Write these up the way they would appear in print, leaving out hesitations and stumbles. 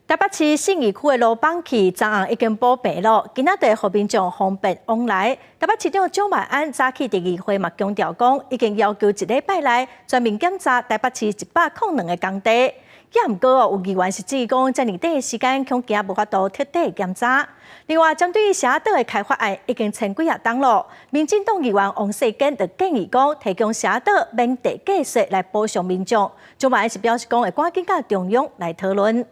台北市信义区的罗邦区昨暗已经补平了，今仔日互民众方便往来。台北市长蒋万安早起第二会嘛强调讲，已经要求一礼拜内全面检查台北市102个工地。也毋过有议员是指讲，遮尔短的时间恐惊无法度彻底检查。另外，针对社岛的开发案已经千几啊档了，民进党议员王世坚就建议讲，提供社岛免地价税来保障民众。蒋万安是表示讲，会赶紧甲中央来讨论。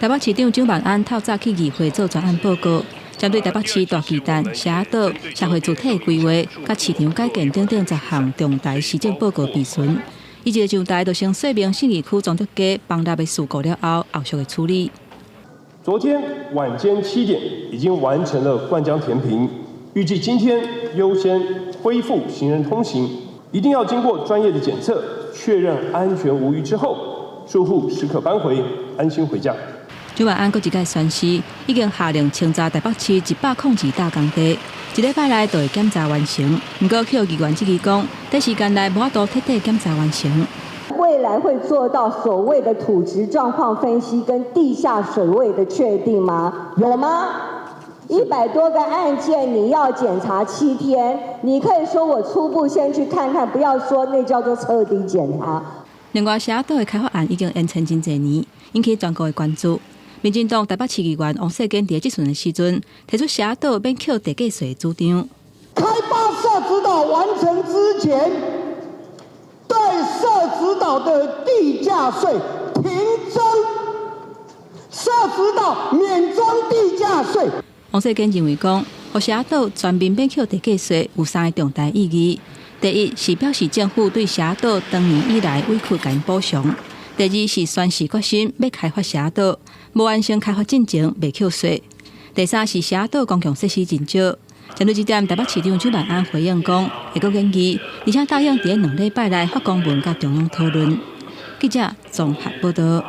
台北市长蒋万安透早去议会做专案报告，针对台北市大巨蛋、社岛、社会主体规划、甲市场改建等10项重大施政报告备询。伊一个上台就先说明信义区总德街崩塌的事故了后续的处理。昨天晚间7点已经完成了灌浆填平，预计今天优先恢复行人通行，一定要经过专业的检测，确认安全无虞之后，住户时可搬回，安心回家。蒋万安阁一改宣示，已经下令清查台北市102大工地，一礼拜内就会检查完成。不过，有议员质疑讲，短时间内无法度彻底检查完成。未来会做到所谓的土质状况分析跟地下水位的确定吗？有吗？100多个案件你要检查7天，你可以说我初步先去看看，不要说那叫做彻底检查。另外，社岛的开发案已经延前真侪年，引起全国的关注。民进党台北市议员王世坚在即阵的时阵，提出社岛免扣地价税的主张。开发社子岛完成之前，对社子岛的地价税停征，社子岛免征地价税。王世坚认为讲，互社岛全面免扣地价税有3个重大意义。第一是表示政府对社岛多年以来委屈给因补偿。第二是宣示决心要开发社岛，无完成开发进程未扣税。第三是社岛公共设施真少。针对这点，台北市长蒋万安回应讲，会阁研究，而且答应在2礼拜内发公文甲中央讨论。记者综合报道。